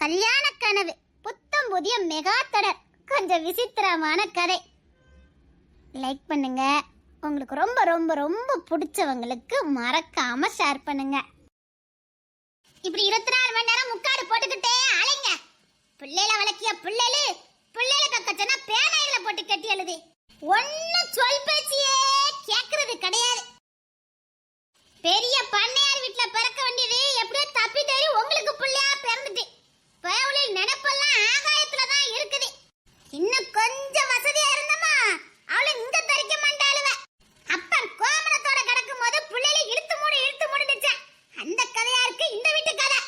கல்யாண கனவு புத்தம் புதிய மெகா தொடர். கொஞ்சம் விசித்திரமான கதை. லைக் பண்ணுங்க. உங்களுக்கு ரொம்ப ரொம்ப ரொம்ப பிடிச்சவங்களுக்கு மறக்காம ஷேர் பண்ணுங்க. இப்படி 24 மணி நேரம் முக்காடு போட்டுக்கிட்டே அலைங்க. பிள்ளைல வளர்க்கிய பிள்ளைல பக்கச்சனா பேனாயில போட்டு கட்டி எழுது. ஒன்னும் சொல் பேச்சியே கேக்குறது கிடையாது. பெரிய பண்ணையார் வீட்டுல பிறக்க வேண்டியது எப்படியோ தப்பி தறி உங்களுக்கு பிள்ளையா பிறந்துட்டு பயவுளில் நினைப்பெல்லாம் ஆகாயத்துல தான் இருக்குது. இன்னும் கொஞ்சம் வசதியா இருந்தமா அவளை இங்க தரிக்க மாட்டாளுவ. அப்பன் கோமணத்தோட கிடக்கும் போது பிள்ளைல இழுத்து மூடு நிச்சேன். அந்த கதையா இருக்கு இந்த வீட்டு கதை.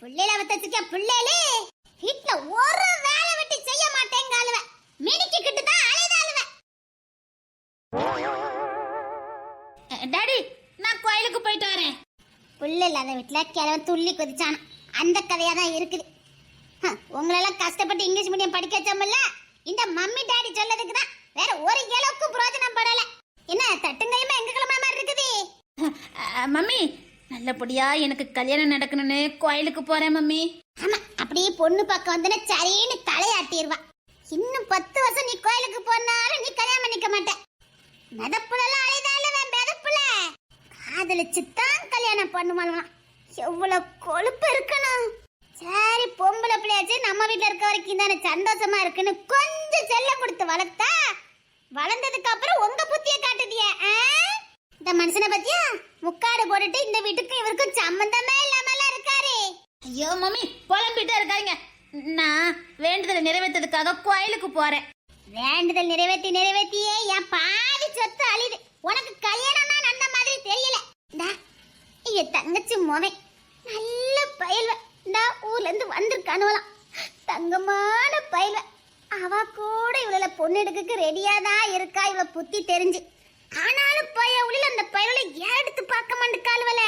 பிள்ளைல வச்சிருக்க பிள்ளைலே வீட்டுல ஒரு வேலை வெட்டி செய்ய மாட்டேங்காளுவ. மினிக்கிட்டு தான் அலைதாளுவ. டாடி நான் கோயிலுக்கு போயிட்டு வரேன். புள்ள இல்லாத வீட்டுல கிழவன் துள்ளி குதிச்சான அந்த கதையா தான் இருக்குது. உங்களெல்லாம் கஷ்டப்பட்டு இங்கிலீஷ் மீடியம் படிக்க வச்சோம்ல, இந்த மம்மி டாடி சொல்லதுக்கு தான். வேற ஒரு கிழவுக்கும் பிரயோஜனம் படல. என்ன தட்டுங்கையுமா எங்க கிளம்புற மாதிரி இருக்குது? மம்மி நல்லபடியா எனக்கு கல்யாணம் நடக்கணும்னு கோயிலுக்கு போறேன் மம்மி. ஆமா, அப்படியே பொண்ணு பக்கம் வந்து சரின்னு தலையாட்டிடுவா. இன்னும் 10 வருஷம் நீ கோயிலுக்கு போனாலும் நீ கல்யாணம் பண்ணிக்க மாட்டேன். மெதப்புலாம் அழைதால மெதப்புல காதலிச்சுத்தான் கல்யாணம் பண்ணுவாங்களாம். எவ்வளவு கொழுப்பு இருக்கணும். சரி, பொம்பளை பிள்ளையாச்சு நம்ம வீட்டுல இருக்க வரைக்கும் தானே சந்தோஷமா இருக்குன்னு கொஞ்சம் செல்ல கொடுத்து வளர்த்தா, வளர்ந்ததுக்கு அப்புறம் உங்க புத்திய காட்டுதிய. இந்த மனுஷனை பத்தியா முக்காடு போட்டுட்டு இந்த வீட்டுக்கு இவருக்கும் சம்பந்தமே இல்லாம இருக்காரு. ஐயோ மம்மி புலம்பிட்டே இருக்காங்க. நான் வேண்டுதலை நிறைவேற்றதுக்காக கோயிலுக்கு போறேன். வேண்டுதல் நிறைவேற்றியே என் பாதி சொத்து அழிது. உனக்கு கல்யாணம்னா அந்த மாதிரி தெரியல. என் தங்கச்சி மோவன் நல்ல பயல்வ. ஊர்ல இருந்து வந்திருக்கானுவலாம். தங்கமான பயல்வ. அவ கூட இவள பொண்ணு எடுக்க ரெடியா தான் இருக்கா. இவள புத்தி தெரிஞ்சு ஆனாலும் பைய உள்ள அந்த பயலை ஏன் எடுத்து பார்க்க மாட்டேக்காளுவல.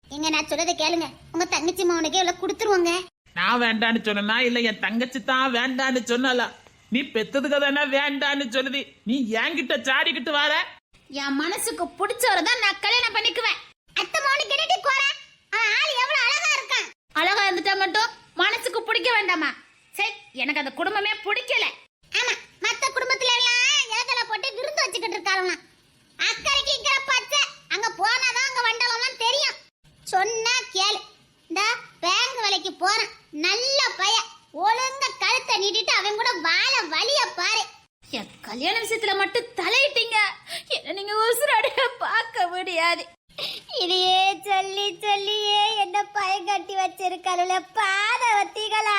எங்க நான் சொல்றதை கேளுங்க. உங்க தங்கச்சி மவனுக்கு இவள கொடுத்துருவாங்க. நான் வேண்டான்னு சொன்னா இல்ல என் தங்கச்சி தான் வேண்டான்னு சொன்னால. நீ பெத்ததுக்கு தானே வேண்டான்னு சொல்லுது. நீ என்கிட்ட சாடிக்கிட்டு வர. என் மனசுக்கு பிடிச்சவரதான் நான் கல்யாணம் பண்ணிக்குவேன். அத்தை மவனு கேட்டு கோர. ஆள் எவ்வளவு அழகா இருக்கான். அழகா இருந்துட்டா மட்டும் மனசுக்கு பிடிக்க வேண்டாமா? சரி, எனக்கு அந்த குடும்பமே பிடிக்கல. ஆமா, மத்த குடும்பத்துல எல்லாம் இலக்கல போட்டு விருந்து வச்சுக்கிட்டு இருக்காங்க. அக்கறைக்கு இக்கற பச்சை அங்க போனாதான் அங்க வண்டலாம் தெரியும். சொன்னா கேளு. இந்த பேங்க் வேலைக்கு போறான். நல்ல பைய. ஒழுங்க கழுத்தை நீட்டிட்டு அவன் கூட வாழ வலிய பாரு. என் கல்யாண விஷயத்துல மட்டும் தலையிட்டீங்க. என்ன நீங்க உசுராடைய பார்க்க முடியாது. இதையே சொல்லியே என்ன பய கட்டி வச்சிருக்காருல பாதவத்திகளா.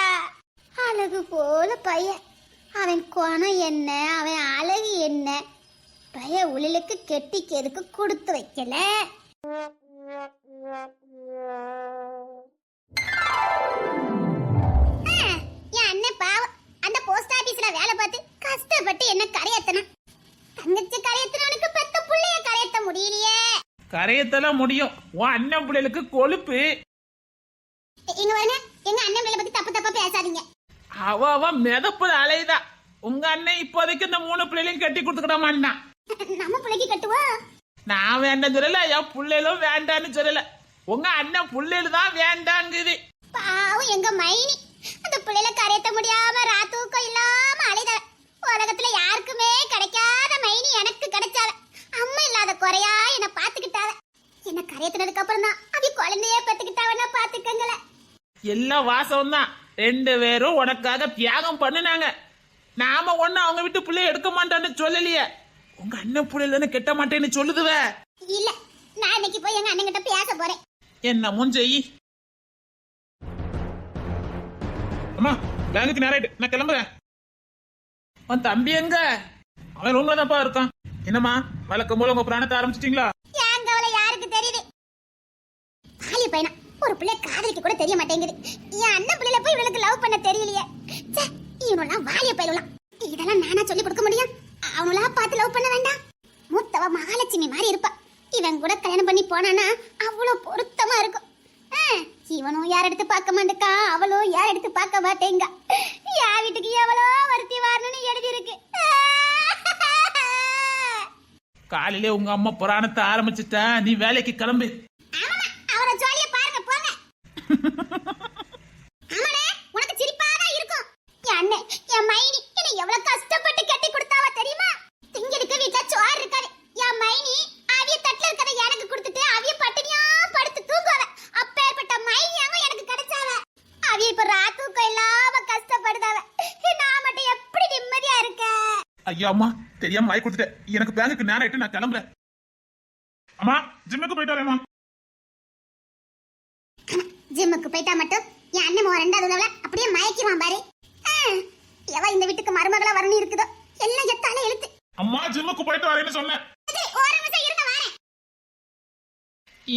அழகு போல பையன். அவன் குணம் என்ன, அவன் அழகு என்ன, பைய உளிலுக்கு கெட்டிக்கு எதுக்கு கொடுத்து வைக்கல. என் அண்ணன் பாவம் அந்த போஸ்ட் ஆபீஸ்ல வேலை பார்த்து கஷ்டப்பட்டு என்ன கரையத்தனா. தங்கச்சி கரையத்தனவனுக்கு பெத்த புள்ளைய கரையத்த முடியலையே. கரையத்தெல்லாம் முடியும். உன் அண்ணன் பிள்ளைகளுக்கு கொழுப்பு. இங்க வாங்க. எங்க அண்ணன் பிள்ளை பத்தி தப்பா பேசாதீங்க. அவ மெதப்புல அலைதா. உங்க அண்ணன் இப்போதைக்கு இந்த 3 பிள்ளைகளையும் கட்டி கொடுத்துக்கிட்டமான்னா. நம்ம பிள்ளைக்கு கட்டுவோம். நான் வேண்டாம் சொல்லல, என் பிள்ளைகளும் வேண்டான்னு சொல்லல. உங்க அண்ணன் பிள்ளைகள் தான் வேண்டாங்குது. பாவம் எங்க மைனி அந்த பிள்ளைல கரையத்த முடியாம ராத்தூக்கம் இல்லாம அலைதா. உலகத்துல யாருக்குமே கிடைக்காத மைனி எனக்கு கிடைச்சால. அம்மா இல்லாத குறையா என்ன பாத்துக்கிட்டாவ. என்ன கரையத்தினதுக்கு அப்புறம் தான் அவ குழந்தையே பத்துக்கிட்டாவன்னா பாத்துக்கங்கள. எல்லாம் வாசம் தான். 2 பேரும் உனக்காக தியாகம் பண்ணுனாங்க. நாம ஒண்ணு அவங்க விட்டு பிள்ளைய எடுக்க மாட்டான்னு சொல்லலையே. உங்க அண்ணன் பிள்ளைல தானே கெட்ட மாட்டேன்னு சொல்லுதுவ. இல்ல, நான் இன்னைக்கு போய் எங்க அண்ணன் கிட்ட பேச போறேன். என்ன முஞ்செய். அம்மா பேங்குக்கு நேராயிட்டு நான் கிளம்புறேன். உன் தம்பி எங்க? அவன் ரூம்ல தான்ப்பா இருக்கான். என்னம்மா வழக்கம் போல உங்க பிராணத்தை ஆரம்பிச்சிட்டீங்களா? ஏன் கவலை யாருக்கு தெரியுது? தாலி பையனா ஒரு பிள்ளை காதலிக்க கூட தெரிய மாட்டேங்குது. என் அண்ணன் பிள்ளைல போய் இவனுக்கு லவ் பண்ண தெரியலையே. இவனெல்லாம் வாலிய பயிலாம். இதெல்லாம் நானா சொல்லி கொடுக்க முடியும்? அவனெல்லா பார்த்து லவ் பண்ண வேண்டாம். மூத்தவ மகாலட்சுமி மாதிரி இருப்பா. இவன் கூட கல்யாணம் பண்ணி போனானா அவ்வளவு பொருத்தமா இருக்கும். இவனும் யார் எடுத்து பார்க்க மாட்டேக்கா, அவளும் யார் எடுத்து பார்க்க மாட்டேங்க. யார் வீட்டுக்கு எவ்வளோ வருத்தி வரணும்னு எழுதி இருக்கு. காலையிலே உங்க அம்மா புராணத்தை ஆரம்பிச்சுட்டா. நீ வேலைக்கு கிளம்பு. ஐயா அம்மா தெரியாம வாய் கொடுத்துட்டேன். எனக்கு பேங்குக்கு நேரம் ஆயிட்டு நான் கிளம்புறேன். அம்மா ஜிம்முக்கு போயிட்டு வரேம்மா. ஜிம்முக்கு போயிட்டா மட்டும் என் அண்ணன் ரெண்டாவது உணவுல அப்படியே மயக்கிவான் பாரு. எவ இந்த வீட்டுக்கு மருமகளா வரணும் இருக்குதோ எல்லாம் எத்தால எழுத்து. அம்மா ஜிம்முக்கு போயிட்டு வரேன்னு சொன்னேன். ஒரு நிமிஷம் இருங்க வரேன்.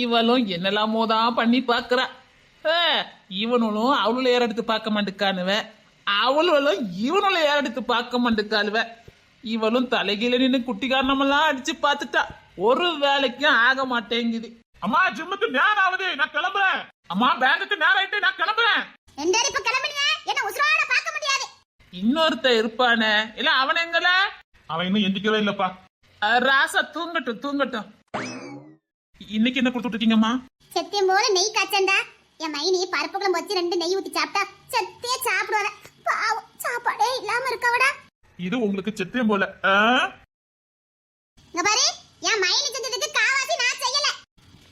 இவளும் என்னெல்லாமோ தான் பண்ணி பாக்குறா. இவனும் அவளும் ஏற எடுத்து பார்க்க மாட்டுக்கானுவ, அவளும் இவனும் ஏற எடுத்து பார்க்க மாட்டுக்காளுவ. இவளும் தலைகீழ நின்று குட்டி காரணமெல்லாம் அடிச்சு பார்த்துட்டா. ஒரு வேலைக்கும் ஆக மாட்டேங்குது. அம்மா ஜிம்முக்கு நேரம் ஆகுது, நான் கிளம்புறேன். அம்மா பேங்குக்கு நேரம் ஆயிட்டு நான் கிளம்புறேன். ரெண்டாயிரம் இப்ப கிளம்பிடுங்க, என்ன உசுரோட பார்க்க முடியாது. இன்னொருத்த இருப்பானே, இல்ல அவன் எங்கல? அவன் இன்னும் எந்திக்கவே இல்லப்பா. ராசா தூங்கட்டும் தூங்கட்டும். இன்னைக்கு என்ன கொடுத்துட்டு இருக்கீங்கம்மா? சத்தியம் போல நெய் காய்ச்சண்டா. என் மைனி பருப்பு குழம்பு வச்சு 2 நெய் ஊத்தி சாப்பிட்டா சத்தியே சாப்பிடுவாங்க. பாவம் சாப்பாடே இல்லாம இருக்கவடா. இது உங்களுக்கு சத்தியம் போல. இங்க பாரு, என் மைனி செஞ்சதுக்கு காவாசி நான் செய்யல.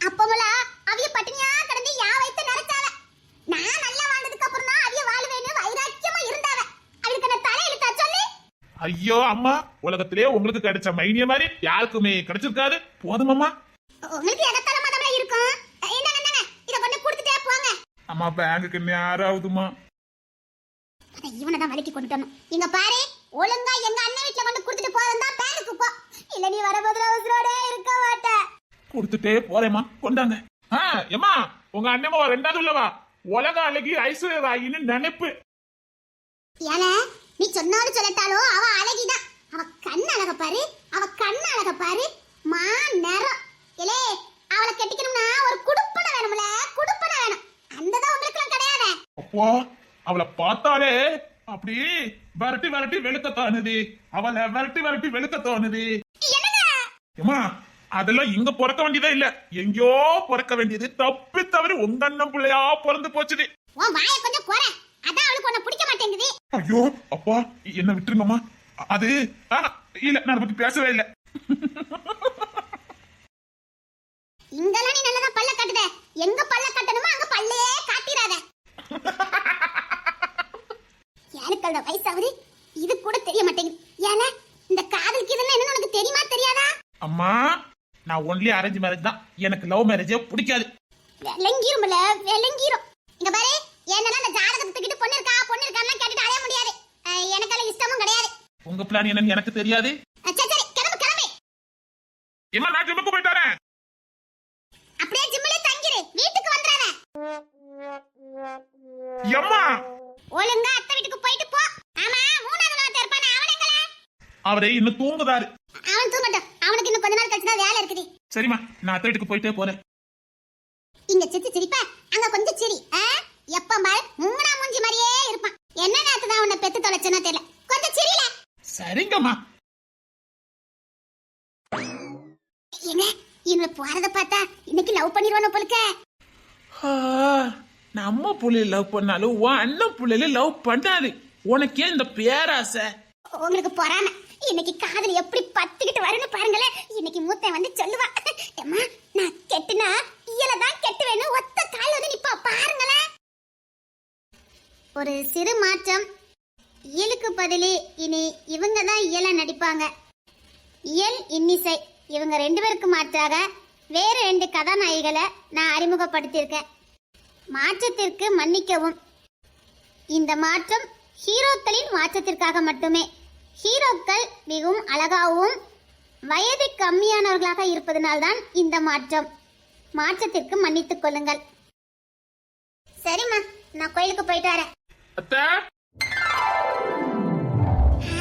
அப்போமல அவிய பட்டினியா கிடந்து யா வைத்து நரச்சாவ. நான் நல்லா வாழ்ந்ததுக்கு அப்புறம் தான் அவிய வாழ்வேன்னு வைராக்கியமா இருந்தாவ. அவளுக்கு என்ன தலை இழுத்தா சொல்லு. ஐயோ அம்மா, உலகத்திலே உங்களுக்கு கிடைச்ச மைனிய மாதிரி யாருக்குமே கிடைச்சிருக்காது. போதுமம்மா. உங்களுக்கு எதத்தால மதம்ல இருக்கும். என்னங்க என்னங்க இத கொண்டு கொடுத்துட்டே போங்க. அம்மா பேங்குக்கு நேரம் ஆகுதுமா. இவனை தான் வலிக்கு கொண்டுட்டோம். இங்க பாரு, ஒழுங்கா எங்க அண்ணன் வீட்ல கொண்டு கொடுத்துட்டு போறதா பேங்குக்கு போ. இல்ல நீ வரபோதுல அவசரோடே இருக்க மாட்ட. கொடுத்துட்டே போறேம்மா, கொண்டாங்க. ஏமா உங்க அண்ணமா ரெண்டாவது உள்ளவா உலக அழகி ஐஸ்வர்யா ராயின்னு நினைப்பு. ஏல நீ சொன்னாலும் சொல்லட்டாலும் அவ அழகிதான். அவ கண்ணு அழக பாரு, அவ கண்ணு அழக பாரு. மா நேரம் இலே அவளை கட்டிக்கணும்னா ஒரு குடுப்பனை வேணும்ல, குடுப்பனை வேணும். அந்ததான் உங்களுக்கு கிடையாது. அப்போ அவளை பார்த்தாலே அப்படி விரட்டி விரட்டி வெளுக்க தோணுது. அவளை விரட்டி விரட்டி வெளுக்க தோணுது. ஏமா அதெல்லாம் இங்க பிறக்க வேண்டியதே இல்ல, எங்கயோ பிறக்க வேண்டியது. தப்பி தவறி உங்க அண்ணன் பிள்ளையா பிறந்து போச்சுது. உன் வாயை கொஞ்சம் குறை, அதான் அவளுக்கு உன்னை பிடிக்க மாட்டேங்குது. ஐயோ அப்பா என்ன விட்டுருங்கம்மா. அது இல்ல நான் பத்தி பேசவே இல்லை. இங்கெல்லாம் நீ நல்லதா பல்ல காட்டுத, எங்க பல்ல காட்டணுமோ அங்க பல்லையே காட்டிராத. யாருக்கல்ல வயசாகுது இது கூட தெரிய மாட்டேங்குது. ஏன்னா இந்த காதலுக்கு இதெல்லாம் என்னன்னு உனக்கு தெரியுமா தெரியாதா? அம்மா நான் ஒன்லி அரேஞ்ச் மேரேஜ் தான், எனக்கு லவ் மேரேஜே பிடிக்காது. விளங்கிரும்ல விளங்கிரும். இங்க பாரு, என்னன்னா இந்த ஜாதகத்தை தூக்கிட்டு பொண்ணு இருக்கான்னு கேட்டுட்டு அலைய முடியாது. எனக்கெல்லாம் இஷ்டமும் கிடையாது. உங்க பிளான் என்னன்னு எனக்கு தெரியாது. சரி சரி கிளம்பு கிளம்பு. ஏமா நான் ஜிம்முக்கு போயிட்டு வரேன். அப்படியே ஜிம்மிலே தங்கிரு, வீட்டுக்கு வந்துறானே. அம்மா ஒழுங்கா அத்தை வீட்டுக்கு போயிட்டு போ. ஆமா மூணாவது நாள் இருப்பானே அவன் எங்கல? அவரே இன்னும் தூங்குதாரு. அவன் தூங்கட்டும், அவனுக்கு இன்னும் கொஞ்ச நாள் கழிச்சு தான் வேலை இருக்குது. சரிம்மா நான் அத்தை வீட்டுக்கு போயிட்டே போறேன். இங்க சிரிச்சு சிரிப்பா, அங்க கொஞ்சம் சிரி. எப்ப பாரு மூணா மூஞ்சி மாதிரியே இருப்பான். என்ன நேரத்து தான் உன்னை பெத்து தொலைச்சனோ தெரியல. கொஞ்சம் சிரில. சரிங்கம்மா. என்ன இவங்க போறத பார்த்தா இன்னைக்கு லவ் பண்ணிடுவானோ போலுக்க. நம்ம புள்ளைய லவ் பண்ணாலும் உன் அண்ணன் புள்ளையில லவ் பண்ணாது. உனக்கே இந்த பேராசை. உங்களுக்கு பொறாம. இன்னைக்கு காதல் எப்படி பத்திக்கிட்டு வரும்னு பாருங்களேன். இன்னைக்கு மூத்தன் வந்து சொல்லுவா, அம்மா நான் கெட்டுனா இயலதான் கெட்டுவேன்னு ஒத்த கால் வந்து நிப்பா பாருங்களேன். ஒரு சிறு மாற்றம். இயலுக்கு பதிலி இனி இவங்க தான் இயல நடிப்பாங்க. இயல் இன்னிசை இவங்க 2 பேருக்கு மாற்றாக வேறு 2 கதாநாயகிகளை நான் அறிமுகப்படுத்தியிருக்கேன். மாற்றத்திற்கு மன்னிக்கவும். இந்த மாற்றம் ஹீரோக்களின் மாற்றத்திற்காக மட்டுமே. ஹீரோக்கள் மிகவும் அழகாகவும் வயது கம்மியானவர்களாக இருப்பதனால்தான் இந்த மாற்றம். மாற்றத்திற்கு மன்னித்துக் கொள்ளுங்கள். சரிம்மா நான் கோயிலுக்கு போயிட்டு வரேன். அத்தை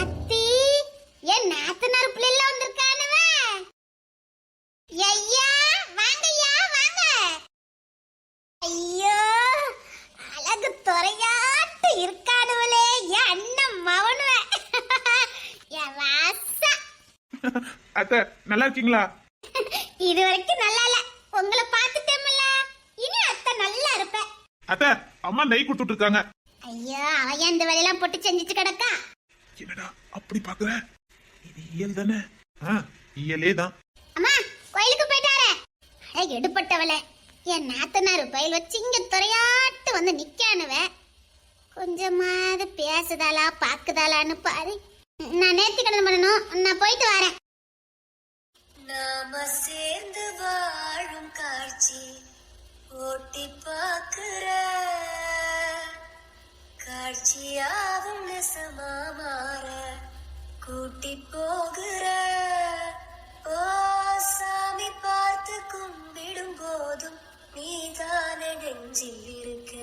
அத்தி என் நாத்தனார் பிள்ளை வந்திருக்கானுவ. ஐயா வாங்கய்யா வாங்க. ஐயோ அழகு துறையாட்டு இருக்கானுவலே என் அண்ணன் மவனுவ. என் வாசா. அத்தை நல்லா இருக்கீங்களா? இது வரைக்கும் நல்லா இல்ல, உங்களை பார்த்துட்டேன்ல. இனி அத்தை நல்லா இருப்பேன். அத்தை அம்மா நெய் கொடுத்துட்டு இருக்காங்க. ஐயோ அவன் அந்த வேலையெல்லாம் போட்டு செஞ்சுட்டு கிடக்கா. என்னடா அப்படி பாக்குற? இது இயல் தானே? இயலே தான். அம்மா கோயிலுக்கு போயிட்டாரே. அட எடுப்பட்டவளே, என் நாத்தனாரு பயில் வச்சு இங்க துறையாட்டு வந்து நிக்கானுவ. கொஞ்சமாவது பேசுதாளா பாக்குதாளான்னு பாரு. நான் நேர்த்தி கடன் பண்ணணும், நான் போயிட்டு வரேன். நாம சேர்ந்து வாழும் காட்சி ஓட்டி பார்க்கிற காட்சியாவும் நெசமா மாற கூட்டி போகிற ஓ சாமி பார்த்து கும்பிடும் போதும் நீதானே நெஞ்சில் இருக்க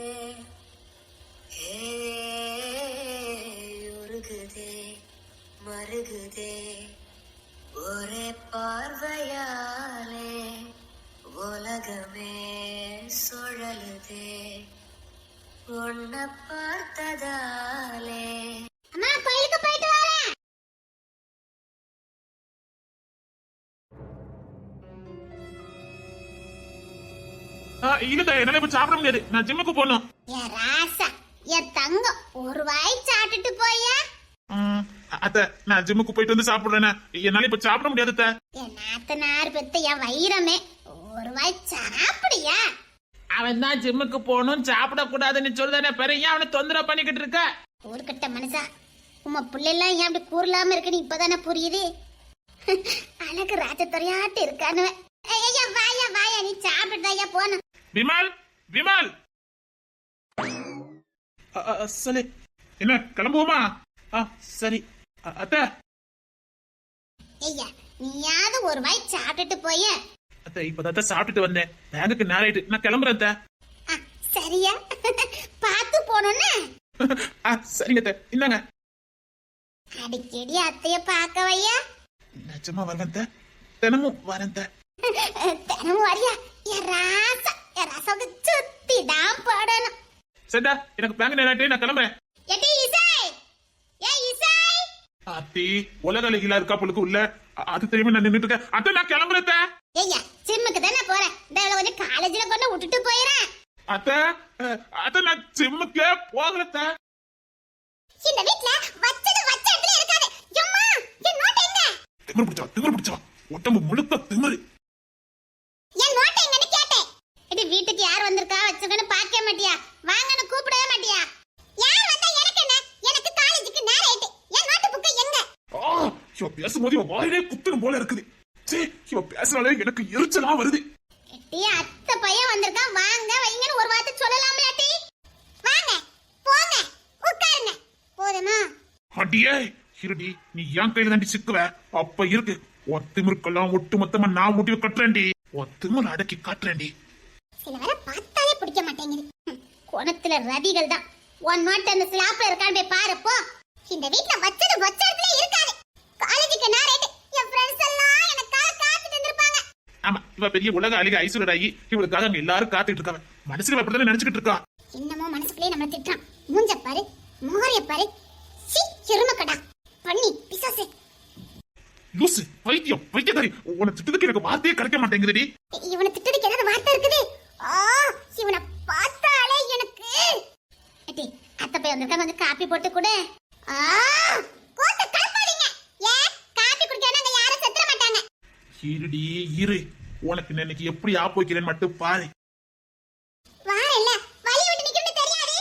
உருகுதே மருகுதே ஒரே பார்வையாலே உலகமே சுழலுதே உன்னை பார்த்ததாலே. அம்மா, கோயிலுக்கு போயிட்டு வரேன். இல்ல என்னால இப்ப சாப்பிட முடியாது, நான் ஜிம்முக்கு போகணும். என் ராசா, என் தங்கம், ஒரு வாய் சாப்பிட்டுட்டு போயா. அத்த நான் ஜிம்முக்கு போயிட்டு வந்து சாப்பிடுறேன், என்னால இப்ப சாப்பிட முடியாது அத்தை. என் நாத்தனார் பெத்த என் வைரமே, ஒரு வாய் சாப்பிடியா. அவன் தான் ஜிம்முக்கு போகணும் சாப்பிட கூடாதுன்னு சொல்லுதானே, பெரிய அவனை தொந்தரவு பண்ணிக்கிட்டு இருக்க. ஊர்கட்ட மனுஷா, உம்ம பிள்ளைலாம் ஏன் அப்படி கூறலாம இருக்குன்னு இப்பதானே புரியுது. அழகு ராஜத்துறையாட்டு இருக்கானு. ஐயா வாயா வாயா, நீ சாப்பிட்டுதாயா போன. விமல் விமல் சொல்லு, என்ன கிளம்புவோமா? சரி அத்த. ஐயா நீயாவது ஒரு வாய் சாப்பிட்டுட்டு போய. அத்த இப்பதான் சாப்பிட்டுட்டு வந்தேன், பேங்குக்கு நேரம் ஆயிட்டு, நான் கிளம்புறேன் அத்த. சரியா பார்த்து போனோன்னு. சரிங்க அத்த, இந்தாங்க. அடிக்கடி அத்தைய பார்க்க வையா. நிஜமா வரேன் அத்த, தினமும் வரேன் அத்த. தினமும் வரியா? என் ராசாவுக்கு சுத்தி தான் போடணும். சரிடா, எனக்கு பேங்க் நேரம் ஆயிட்டு, நான் கிளம்புறேன். எடி இசை, ஏ இசை. அத்தி உலக அழகிலா இருக்கா பொழுது உள்ள, அது தெரியுமா நான் நின்னுட்டு இருக்கேன். அத்த நான் கிளம்புறேன் அத்த. ஐயா ஜிம்முக்கு தானே போறேன், இந்த கொஞ்சம் காலேஜ்ல கொண்டு விட்டுட்டு போயிறேன். அத்த அத்த நான் ஜிம்முக்கே போகல அத்த. இந்த வீட்ல வச்சது வச்ச இடத்துல இருக்காது. அம்மா என் நோட் எங்க? திமிரு பிடிச்சா உடம்பு முழுக்க திமிரு. என் நோட் எங்கன்னு கேட்டேன். இது வீட்டுக்கு யார் வந்திருக்கா வச்சுக்கன்னு பார்க்க மாட்டியா? வாங்கன்னு கூப்பிடவே மாட்டியா? யார் வந்தா எனக்கு என்ன? எனக்கு காலேஜுக்கு நேரம் ஆயிட்டு. என் நோட் புக் எங்க? இவ பேசும்போது இவ வாயிலே குத்துணும் போல இருக்குது. சே, இவ பேசுறாலே எனக்கு எரிச்சலா வருது. எட்டி அத்தை பையன் வந்திருக்கான், வாங்க வைங்கன்னு ஒரு வார்த்தை சொல்லலாம்லாட்டி? வாங்க போங்க உட்காருங்க, போதுமா? அடியே இருடி, நீ என் கையில தாண்டி சிக்குவ. அப்ப இருக்கு ஒத்துமிருக்கெல்லாம் ஒட்டு மொத்தமா நான் முடிவு கட்டுறேன்டி. ஒத்துமிரு அடக்கி காட்டுறேன்டி. சில வேலை பார்த்தாலே பிடிக்க மாட்டேங்குது. குணத்துல ரதிகள் தான். ஒன் நோட் அந்த ஸ்லாப்ல இருக்கான்னு போய் பாரு போ. இந்த வீட்ல வச்சது வச்ச இடத்துல இருக்காது. காலேஜுக்கு நேரேட்டு என் ஃப்ரெண்ட்ஸ் எல்லாம் எனக்காக காத்துட்டு இருந்திருப்பாங்க. ஆமா, இவ பெரிய உலக அழகி ஐஸ்வர்யாயி, இவளுக்காக அங்க எல்லாரும் காத்துட்டு இருக்காங்க. மனசுல அப்படித்தானே நினைச்சுக்கிட்டு இருக்கா. இன்னமும் மனசுக்குள்ளே நம்ம திட்டுறான். மூஞ்ச பாரு, மோரிய பாரு, சி எருமக்கடா பண்ணி பிசாசு. லூசு பைத்தியம் பைத்தியக்காரி, உன்னை திட்டத்துக்கு எனக்கு வார்த்தையே கிடைக்க மாட்டேங்குதுடி. இவனை திட்டதுக்கு ஏதாவது வார்த்தை இருக்குது? இவனை பார்த்தாலே எனக்கு. ஏடி அத்தை போய் வந்திருக்காங்க, கொஞ்சம் காப்பி போட்டு கொடு. கோத்த கலப்பாதீங்க. ஏ காப்பி குடிக்கனா அங்க யாரும் செத்துற மாட்டாங்க. இருடி இரு, உனக்கு இன்னைக்கு எப்படி ஆப் வைக்கிறேன்னு மட்டும் பாரு. வாரல்ல வலி விட்டு நிக்கணும் தெரியாது.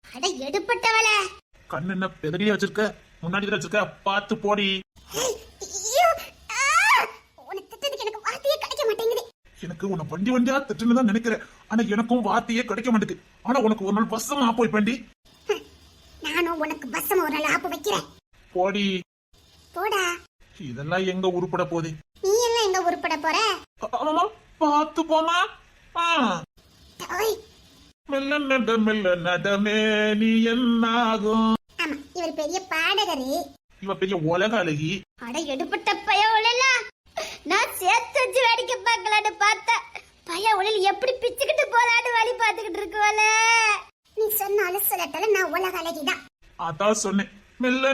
அட எடுப்பட்டவள. கண்ணு என்ன பெதடியா வச்சிருக்க, முன்னாடி தான் வச்சிருக்க, பார்த்து போடி. ஐயோ உன்னை திட்டதுக்கு எனக்கு வார்த்தையே கிடைக்க மாட்டேங்குது. எனக்கு உன்னை வண்டி வண்டியா திட்டுன்னு தான் நினைக்கிறேன், ஆனா எனக்கும் வார்த்தையே கிடைக்க மாட்டேங்குது. ஆனா உனக்கு ஒரு நாள் பசமா ஆப் வைப்பேன்டி. நானும் உனக்கு பசமா ஒரு நாள் ஆப்பு வைக்கிறேன். போடி. போடா. இதெல்லாம் எங்க உருப்பட போகுது? நீ எல்லாம் எங்க உருப்பட போற? ஆமா, பார்த்து போமா. ஓய் மெல்ல நடமே நீ என்னாகும். ஆமா, இவர் பெரிய பாடகரு. இவ பெரிய உலக அழகி. அட எடுப்பட்ட பைய உள்ள நான் சேர்த்து வச்சு வேடிக்கை பார்க்கலான்னு பார்த்தேன். பைய உள்ள எப்படி பிச்சுக்கிட்டு போலான்னு வழி பார்த்துக்கிட்டு இருக்குவல. நீ சொன்னாலும் சொல்லட்டாலும் நான் உலக அழகிதான். அதான் சொன்னேன், மெல்ல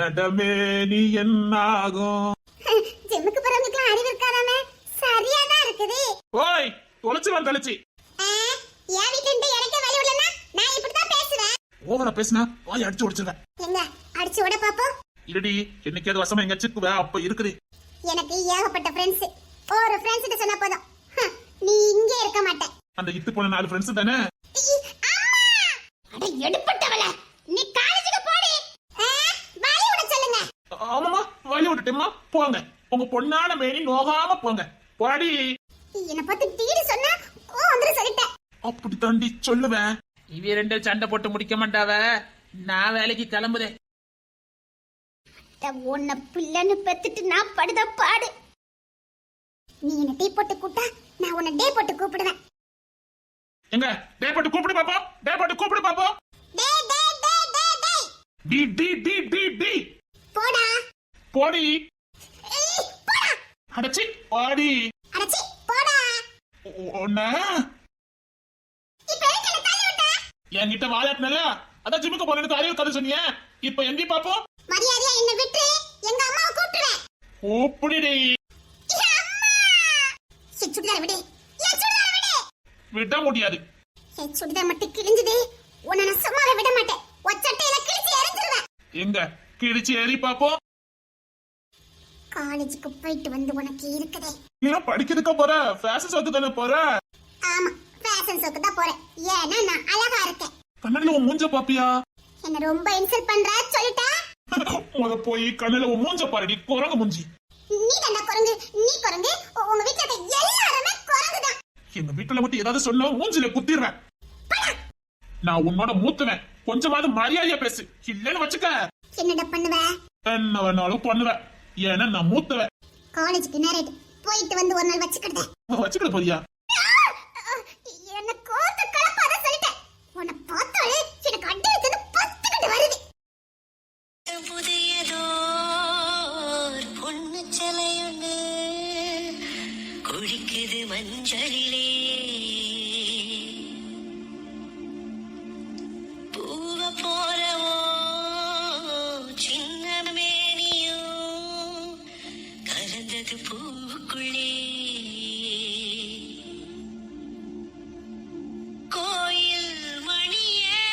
நடமே நீ என்னாகும். ஜிம்முக்கு போறவங்களுக்குலாம் அறிவு இருக்காதாமே, சரியாதான் இருக்குது. ஓய் தொலைச்சுவான் தொலைச்சி. என் வீட்டுல இருந்து எனக்கே வழி விடலன்னா நான் இப்படிதான் பேசுவேன். ஓவரா பேசினா வாய் அடிச்சு உடைச்சிருவேன். எங்க அடிச்சு விட பாப்போம். இருடி, என்னைக்காவது வசமா எங்க சிக்குவ அப்ப இருக்குது. எனக்கு ஏகப்பட்ட ஃப்ரெண்ட்ஸ். ஒரு ஃப்ரெண்ட்ஸ் கிட்ட சொன்னா போதும், நீ இங்கே இருக்க மாட்டே. அந்த இத்து போன 4 ஃப்ரெண்ட்ஸ் தானே. அட எடுப்பட்டவள, நீ காலேஜுக்கு போடி. வா ஆமாமா வழி விட்டுட்டேம்மா போங்க. உங்க பொண்ணான மேனி நோகாம போங்க. பாடி என்ன பார்த்து டீடு சொன்னா வந்துரு சொல்லிட்டேன். அப்படி தாண்டி சொல்லுவேன். இவ ரெண்டு சண்டை போட்டு முடிக்க மாட்டாவ. நான் வேலைக்கு கிளம்புதேன். உன்னை பிள்ளைன்னு பெத்துட்டு நான் படுத பாடு. நீ என்ன டீ போட்டு கூட்டா, நான் உன்னை டே போட்டு கூப்பிடுவேன். எங்க டே போட்டு கூப்பிடு பாப்போம். டே போட்டு கூப்பிடு பாப்போம். டே டே டே டே டே டி டி டி டி டி போடா. போடி. ஏய் போடா. அடச்சி பாடி. அடச்சி போடா. ஒண்ணா இப்ப எதுக்கு என்ன தள்ளி விட்ட? என்கிட்ட வாழாட்டினல அதான் ஜிம்முக்கு போறேன்னு அறிவு கதை சொன்னியே. இப்ப எங்க பாப்போம். மரியாதையா என்ன விட்டு எங்க அம்மாவை கூப்பிடுவேன். கூப்பிடுடி. அம்மா என் சுடிதார விடு. என் சுடிதார விடு. விட முடியாது. என் சுடிதார் மட்டும் கிழிஞ்சது. உன்னை நான் சும்மாவே விட மாட்டேன். ஒச்சட்டையில கிழிச்சு எரிஞ்சிருவேன். எங்க கிழிச்சு ஏறி பாப்போம். காலேஜுக்கு போயிட்டு வந்து உனக்கு இருக்குதே. நீ படிக்கிறதுக்கா போற? ஃபேஷன் ஷோக்கு தானே போற? ஆமா ஃபேஷன் ஷோக்கு தான் போறேன். ஏன்னா நான் அழகா இருக்கேன். கண்ணாடில உன் மூஞ்ச பாப்பியா? என்ன ரொம்ப இன்சல்ட் பண்ற சொல்லிட்டா? முத போய் கண்ணுல உன் மூஞ்ச பாருடி குரங்கு மூஞ்சி. நீ தான குரங்கு. நீ குரங்கு. உங்க வீட்ல இருக்க எல்லாருமே குரங்கு தான். எங்க வீட்டுல மட்டும் ஏதாவது சொன்னா மூஞ்சில குத்திடுவேன். நான் உன்னோட மூத்துவேன். கொஞ்சமாவது மரியாதையா பேசு. இல்லன்னு வச்சுக்க என்னடா பண்ணுவ? என்ன வேணாலும் பண்ணுவேன். ஏன்னா நான் மூத்துவேன். காலேஜுக்கு நேரேட் போயிட்டு வந்து ஒரு நாள் வச்சுக்கிட்டேன். வச்சுக்கிட போறியா? என்ன கோத்து கலப்பாத சொல்லிட்டேன். உன்னை பார்த்தாலே எனக்கு அடி வச்சது பத்துக்கிட்டு வருது. புதியதோர் பொண்ணு சிலையுண்டு குளிக்குது மஞ்சளிலே பூவ போலவோ சின்ன மேனியும் கலந்தது பூவுக்குள்ளே கோயில் மணியே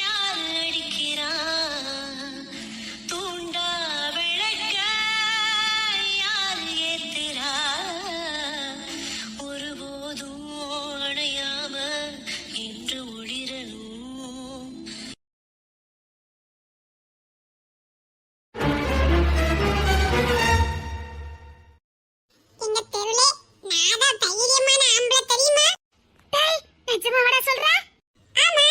யார் அடிக்கிறா தூண்டா விளக்க யார் ஏத்துறா ஒருபோதும் அணையாம என்று ஒளிரணும். எங்க தெருலே நாதான் தைரியமான ஆம்பளை தெரியுமா? டேய் நிஜமாடா சொல்ற? ஆமா.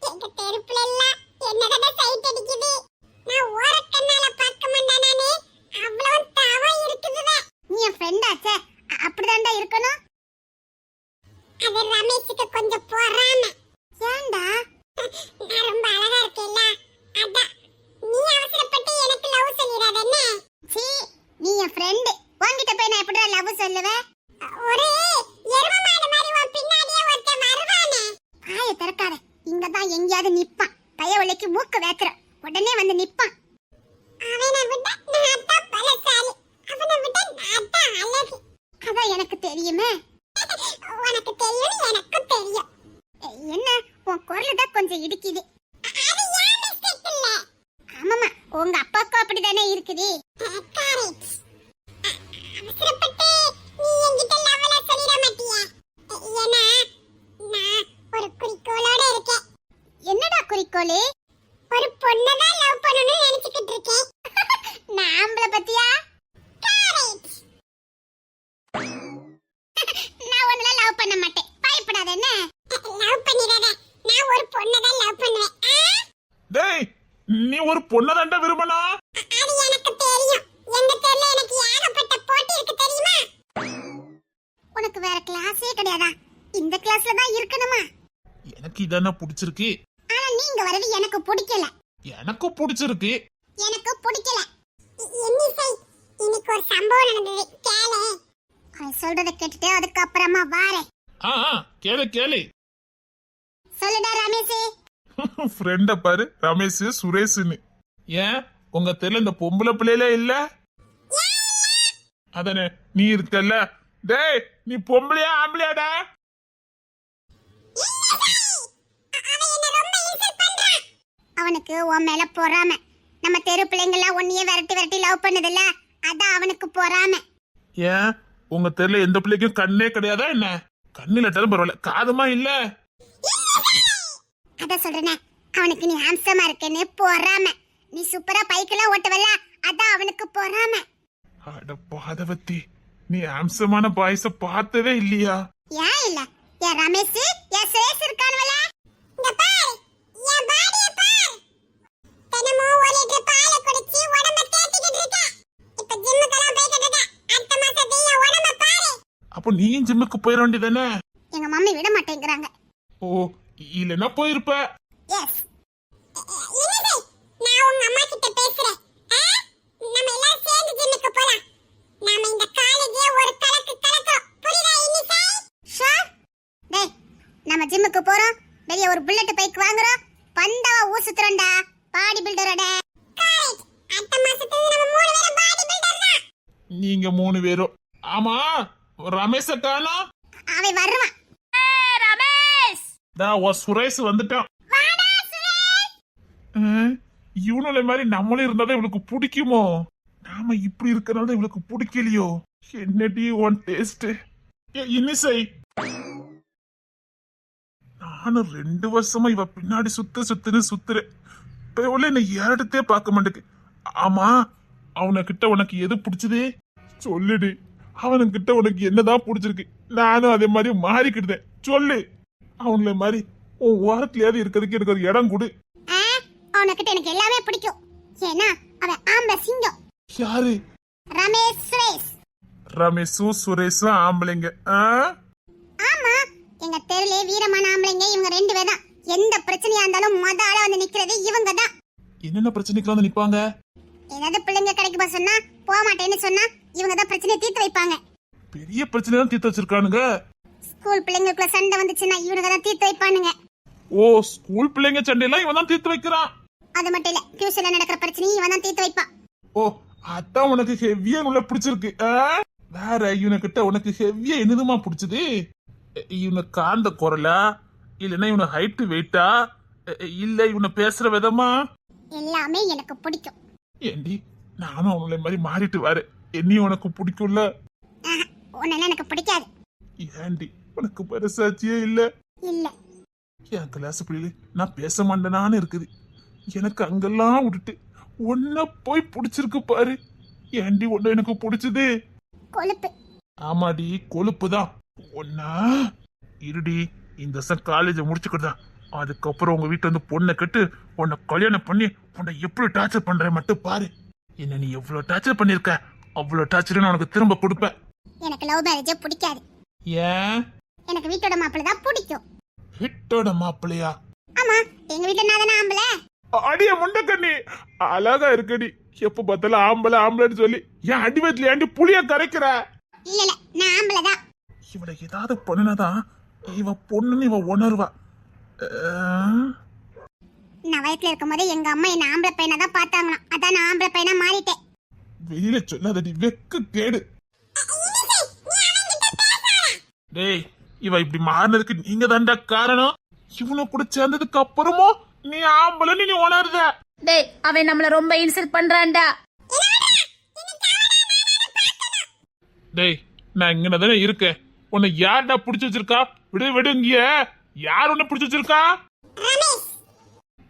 எங்க தெருப்புல எல்லாம் என்னடா சைட் அடிக்குது. நான் ஓரக்கண்ணால பார்க்க மாட்டேன் நானே. அவ்வளவு தாவா இருக்குதுவே. நீ என் ஃப்ரெண்டாச்சே. அப்படிதான்டா இருக்கணும். அது ரமேஷுக்கு கொஞ்சம் பொறாம. ஏன்டா? நான் ரொம்ப அழகா இருக்கேல்ல. அதான் நீ அவசரப்பட்டு எனக்கு லவ் சொல்லிடாத என்ன? சீ நீ என் ஃப்ரெண்ட். வாங்கிட்ட போய் நான் எப்படிடா லவ் சொல்லுவேன்? ஒரே எருமை மாடு மாதிரி உன் பின்னாடியே ஒருத்தன் வருவானே. வாயை திறக்காத. இங்க தான் எங்கயாவது நிப்பான். பயவளைக்கு மூக்கு வேக்குற. உடனே வந்து நிப்பான். அவனை விட நான் தான் பலசாலி. அவனை விட நான் தான் அழகு. அதான் எனக்கு தெரியுமே. உனக்கு தெரியும் எனக்கு தெரியும். என்ன உன் குரல் தான் கொஞ்சம் இடிக்குது. அது ஏன் மிஸ்டேக் இல்ல. ஆமாமா உங்க அப்பாவுக்கும் அப்படிதானே இருக்குது. கரெக்ட். அவசரப்பட்டு நீ என்கிட்ட லவ்ல சொல்லிட மாட்டியா? ஏன்னா நான் ஒரு குறிக்கோளோட இருக்கேன். என்னடா குறிக்கோளே? ஒரு பொண்ணை தான் லவ் பண்ணணும்னு நினைச்சிட்டு இருக்கேன். நான் ஆம்பளை பத்தியா? கரெக்ட். நான் உன்னை லவ் பண்ண மாட்டேன். பயப்படாத என்ன? லவ் பண்ணிடாத. நான் ஒரு பொண்ணை தான் லவ் பண்ணுவேன். டேய் நீ ஒரு பொண்ணதாண்டா விரும்பனா? அது எனக்கு தெரியும். எங்க தெருல எனக்கு ஏகப்பட்ட போட்டி இருக்கு தெரியுமா? உனக்கு வேற கிளாஸே கிடையாதா? இந்த கிளாஸ்ல தான் இருக்கணுமா? எனக்கு இதானே பிடிச்சிருக்கு. ஆனா நீங்க வரது எனக்கு பிடிக்கல. எனக்கு பிடிச்சிருக்கு. எனக்கு பிடிக்கல. என்னிசை இன்னைக்கு ஒரு சம்பவம் நடந்தது கேளு. அவன் சொல்றத கேட்டுட்டு அதுக்கு அப்புறமா வாரேன். கேளு கேளு. சொல்லுடா ரமேஷ். ஃப்ரெண்ட பாரு ரமேஷ் சுரேஷ்னு. ஏன் உங்க தெருல இந்த பொம்பளை பிள்ளைல இல்ல? அதானே நீ இருக்கல்ல. டேய் நீ பொம்பளையா ஆம்பளையாடா? அவனுக்கு உன் மேல பொறாம. நம்ம தெரு பிள்ளைங்கெல்லாம் ஒன்னையே விரட்டி விரட்டி லவ் பண்ணுதுல்ல, அதான் அவனுக்கு பொறாம. ஏன் உங்க தெருல எந்த பிள்ளைக்கும் கண்ணே கிடையாதா என்ன? கண்ணில தரும் பரவாயில்ல, காதுமா இல்ல? அத சொல்றேனே, அவனுக்கு நீ ஹாம்சமா இருக்கேன்னு பொறாம. நீ சூப்பரா பைக்கெல்லாம் ஓட்டுவல்ல, அதான் அவனுக்கு பொறாம. அட பாதவத்தி, நீ அம்சமான பாயச பார்த்ததே இல்லையா? ஏன் இல்ல? என் ரமேஷ், என் சுரேஷ் இருக்கானுவல. இந்த பாரு, என் பாடிய பாரு. தினமும் 1 லிட்டர் பால் குடிச்சு உடம்ப தேத்திக்கிட்டு இருக்க. இப்ப ஜிம்முக்கெல்லாம் போயிட்டு இருக்க. அடுத்த மாசத்துல என் உடம்ப பாரு. அப்போ நீயும் ஜிம்முக்கு போயிட வேண்டியதானே? எங்க மம்மி விட மாட்டேங்கிறாங்க. ஓ, இல்லைன்னா போயிருப்ப. எஸ். என்னது? நான் உங்க அம்மா கிட்ட பேசுறேன். நம்ம எல்லாரும் சேர்ந்து ஜிம்முக்கு போலாம். நாம இந்த காலேஜே ஒரு கலக்கு கலக்குறோம். புரியுதா இன்னிசை? ஷூர். டேய், நம்ம ஜிம்முக்கு போறோம். வெளிய ஒரு புல்லட் பைக் வாங்குறோம். பந்தாவா ஊர் சுத்துறோம்டா. பாடி பில்டரோட. கரெக்ட். அடுத்த மாசத்துல நம்ம 3 பேரும் பாடி பில்டர் தான். நீங்க 3 பேரும். ஆமா, ரமேஷ காணோம். அவன் வருவான். ரமேஷ் சுரேஷ் வந்துட்டான். வாடா சுரேஷ். இவனுல மாதிரி நம்மளே இருந்தாதான் இவளுக்கு பிடிக்குமோ? நாம இப்படி இருக்கறனால இவளுக்கு பிடிக்கலையோ? என்னடி ஒன் டேஸ்ட். இன்னிசை, நானும் 2 வருஷமா இவ பின்னாடி சுத்துன்னு சுத்துறேன். இப்ப இவள என்ன ஏறெடுத்தே பார்க்க மாட்டேக்கு. ஆமா, அவனுக்கிட்ட உனக்கு எது பிடிச்சது சொல்லுடி. அவனுக்கிட்ட உனக்கு என்னதான் பிடிச்சிருக்கு? நானும் அதே மாதிரி மாறிக்கிட்டேன். சொல்லு. அவங்கள மாதிரி உன் ஓரத்துலயாவது இருக்கிறதுக்கு எனக்கு ஒரு இடம் கொடு. அவனுக்கிட்ட எனக்கு எல்லாமே பிடிக்கும். ஏன்னா அவன் ஆம்பளை சிங்கம். யாரு? ரமேஷ் சுரேஷ். ரமேஷும் சுரேஷும் ஆம்பளைங்க. ஆமா, எங்க தெருலே வீரமான ஆம்பளைங்க இவங்க 2 பேர் தான். எந்த பிரச்சனையா இருந்தாலும் முத ஆளா வந்து நிக்கிறது இவங்க தான். என்னென்ன பிரச்சனைக்கு வந்து நிப்பாங்க? ஏதாவது பிள்ளைங்க கடைக்கு போக சொன்னா போக மாட்டேன்னு சொன்னா இவங்க தான் பிரச்சனையை தீர்த்து வைப்பாங்க. பெரிய பிரச்சனை தான் தீர்த்து வச்சிருக்கானுங்க. ஸ்கூல் பிள்ளைங்களுக்குள்ள சண்டை வந்துச்சுன்னா இவனுங்க தான் தீர்த்து வைப்பானுங்க. ஓ, ஸ்கூல் பிள்ளைங்க சண்டையெல்லாம் இவன் தான் தீர்த்து வைக்கிறான். அது மட்டும் இல்ல, டியூஷன்ல நடக்கிற பிரச்சனையும் இவன் தான் தீர்த்து வைப்பான். ஓ, அதான் உனக்கு ஹெவியா உள்ள பிடிச்சிருக்கு. வேற இவனுக்கிட்ட உனக்கு ஹெவியா என்னதுமா பிடிச்சது? இவனை காந்த குரலா, இல்லைன்னா இவனை ஹைட் வெயிட்டா, இல்ல இவனை பேசுற விதமா? எல்லாமே எனக்கு பிடிக்கும். ஏண்டி, நானும் அவங்கள மாதிரி மாறிட்டு வாரு. என்னையும் உனக்கு பிடிக்கும்ல? உன்னெல்லாம் எனக்கு பிடிக்காது. ஏண்டி, உனக்கு மனசாட்சியே இல்ல? இல்ல. என் கிளாஸ் பிள்ளைல நான் பேச மாட்டேனான்னு இருக்குது. எனக்கு அங்கெல்லாம் விட்டுட்டு உன்ன போய் பிடிச்சிருக்கு பாரு. ஏண்டி உன்ன எனக்கு பிடிச்சது? கொழுப்பு. ஆமாடி, கொழுப்பு தான். ஒன்னா இருடி, இந்த வருஷம் காலேஜை முடிச்சுக்கிட்டா அதுக்கப்புறம் உங்க வீட்டுல வந்து பொண்ணை கட்டு உன்னை கல்யாணம் பண்ணி உன்னை எப்படி டார்ச்சர் பண்ற மட்டும் பாரு. என்ன நீ எவ்வளவு டார்ச்சர் பண்ணிருக்க, அவ்வளவு டார்ச்சர் நான் உனக்கு திரும்ப கொடுப்பேன். எனக்கு லவ் மேரேஜே பிடிக்காது. ஏன்? எனக்கு வீட்டோட மாப்பிள்ளை தான் பிடிக்கும். வீட்டோட மாப்பிள்ளையா? ஆமா, எங்க வீட்டுல நான் தானே ஆம்பளை. அடிய முண்டக்கண்ணி, அழகா இருக்கடி. எப்ப பார்த்தாலும் ஆம்பளை ஆம்பளைன்னு சொல்லி என் அடிவத்துல ஏண்டி புளிய கரைக்கிற? இல்ல இல்ல, நான் ஆம்பளை தான். இவளை ஏதாவது பண்ணுனாதான் இவ பொண்ணுன்னு இவ உணர்வா. நான் வயசுல இருக்கும் போதே எங்க அம்மா என்ன ஆம்பளை பையனா தான் பார்த்தாங்களாம். அதான் நான் ஆம்பளை பையனா மாறிட்டேன். வெளியில சொல்லாதடி, வெக்கு கேடு. டேய், இவ இப்படி மாறினதுக்கு நீங்க தான்டா காரணம். இவனை கூட சேர்ந்ததுக்கு அப்புறமும் நீ ஆம்பளைன்னு நீ உணர்த. டேய், அவன் நம்மள ரொம்ப இன்சல்ட் பண்றான்டா. டேய், நான் இங்கனதானே இருக்கேன். உன்னை யார்டா புடிச்சு வச்சிருக்கா? விடு இங்க. யார் உன்னை புடிச்சு வச்சிருக்கா?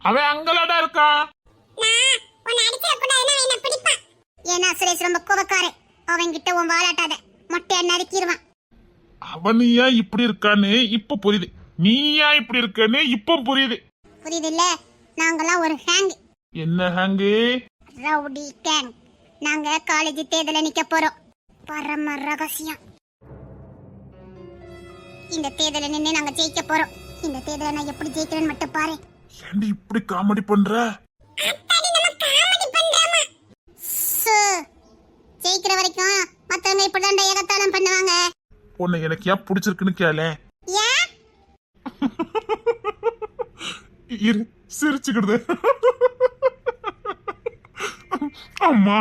அவன் அங்கலாடா இருக்கா. ஏன்னா சுரேஷ் ரொம்ப கோபக்காரன். அவன் கிட்ட உன் வாலாட்டாத, மொட்டையா நறுக்கிடுவான். அவன் ஏன் இப்படி இருக்கான்னு இப்ப புரியுது. நீ ஏன் இப்படி இருக்கன்னு இப்ப புரியுது. புரியுது இல்ல? நாங்கெல்லாம் ஒரு ஹேங். என்ன ஹேங்கு? Rowdy gang. நாங்க காலேஜ் தேர்தல நிக்க போறோம். பரம ரகசியம். இந்த தேர்தல நின்னு நாங்க ஜெயிக்க போறோம். இந்த தேர்தல நான் எப்படி ஜெயிக்கிறேன்னு மட்டும் பாரு. ஏண்டி இப்படி காமெடி பண்ற? ஜெயிக்கிற வரைக்கும் மத்தவங்க இப்படிதான் ஏகத்தாளம் பண்ணுவாங்க. உன்னை எனக்கு ஏன் பிடிச்சிருக்குன்னு கேள. ஏன்? இரு, சிரிச்சுக்கிடுது. அம்மா.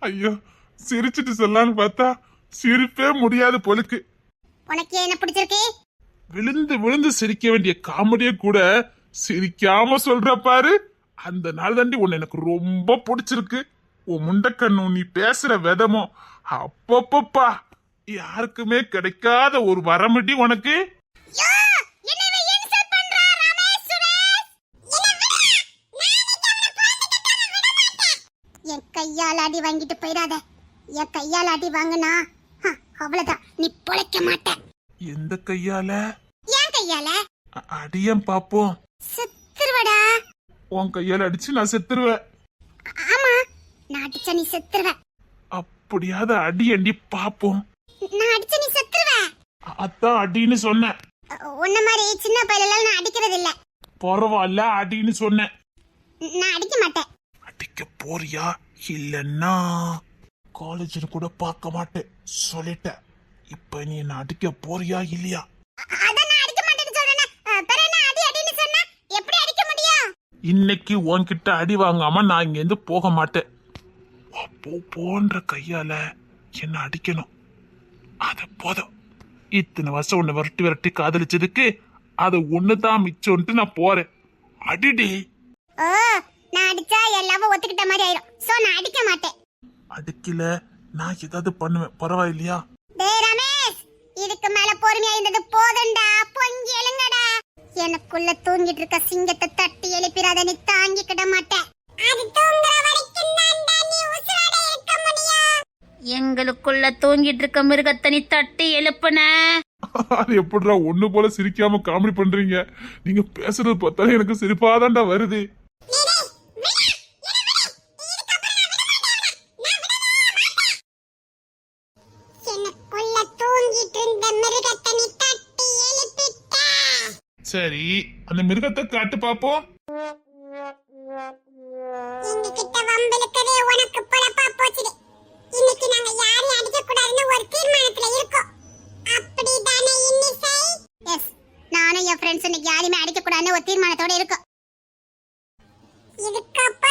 ஐயோ, சிரிச்சிட்டு சொல்லலான்னு பார்த்தா சிரிப்பே முடியாது போலுக்கு. உனக்கு என்ன பிடிச்சிருக்கு? விழுந்து விழுந்து சிரிக்க வேண்டிய காமெடிய கூட சிரிக்காம சொல்ற பாரு. அந்த நாள் தாண்டி உன்னை எனக்கு ரொம்ப பிடிச்சிருக்கு. உன் முண்டக்கண்ணும் நீ பேசுற விதமும் அப்பப்பப்பா, யாருக்குமே கிடைக்காத ஒரு வரமடி உனக்கு. அடி வாங்கிட்டு போயிடாத. என் கையால அடி வாங்கினா அவ்வளவுதான், நீ பொழைக்க மாட்ட. எந்த கையால? என் கையால அடியேன் பாப்போம். செத்துருவடா. உன் கையால அடிச்சு நான் செத்துருவேன். ஆமா, நான் அடிச்சா நீ செத்துருவ. அப்படியாவது அடி பாப்போம். நான் அடிச்சா நீ செத்துருவ. அதான் அடின்னு சொன்னேன். உன்ன மாதிரி சின்ன பையலெல்லாம் நான் அடிக்கிறது இல்ல. பரவாயில்ல, அடின்னு சொன்னேன். நான் அடிக்க மாட்டேன். அடிக்க போறியா? இல்லன்னா காலேஜ்னு கூட பார்க்க மாட்டேன் சொல்லிட்டேன். இப்ப நீ என்ன அடிக்க போறியா இல்லையா? அதான் நான் அடிக்க மாட்டேன்னு சொல்றேனே. பிறகு என்ன அடி அடின்னு சொன்னா எப்படி அடிக்க முடியும்? இன்னைக்கு உன்கிட்ட அடி வாங்காம நான் இங்க இருந்து போக மாட்டேன். போன்ற கையால என்ன அடிக்கணும். அத போதும். இத்தனை வருஷம் உன்னை விரட்டி காதலிச்சதுக்கு அது ஒண்ணுதான் மிச்சம்ட்டு நான் போறேன். அடிடி. ஓ, நான் அடிச்சா எல்லாரும் ஒத்துக்கிட்ட மாதிரி ஆயிரும். சோ நான் அடிக்க மாட்டேன். அடிக்கல, நான் ஏதாவது பண்ணுவேன். பரவாயில்லையா? டேய் ரமேஷ், இதுக்கு மேல பொறுமையா இருந்தது போதும்டா. பொங்கி எழுங்கடா. எனக்குள்ள தூங்கிட்டு இருக்க சிங்கத்தை தட்டி எழுப்பிராத, நீ தாங்கிக்கிட மாட்டேன். அது தூங்குற வரைக்கும் தான்டா நீ உசுரோட இருக்க முடியும். எங்களுக்குள்ள தூங்கிட்டு இருக்க மிருகத்தை நீ தட்டி எழுப்புன. அது எப்படிடா ஒண்ணு போல சிரிக்காம காமெடி பண்றீங்க? நீங்க பேசுறது பார்த்தாலே எனக்கு சிரிப்பாதான்டா வருது. எனக்குள்ள தூங்கிட்டு இருந்த மிருகத்தை நீ தட்டி எழுப்பிட்ட. சரி, அந்த மிருகத்தை காட்டு பாப்போம். எங்ககிட்ட வம்பிழுக்கதே உனக்கு பொழப்பா போச்சுது. இன்னைக்கு நாங்க யாரையும் அடிக்க கூடாதுன்னு ஒரு தீர்மானத்துல இருக்கோம். அப்படிதானே இன்னிசை? எஸ், நானும் என் ஃப்ரெண்ட்ஸ் இன்னைக்கு யாரையுமே அடிக்க கூடாதுன்னு ஒரு தீர்மானத்தோட இருக்கோம். இதுக்கப்புறம்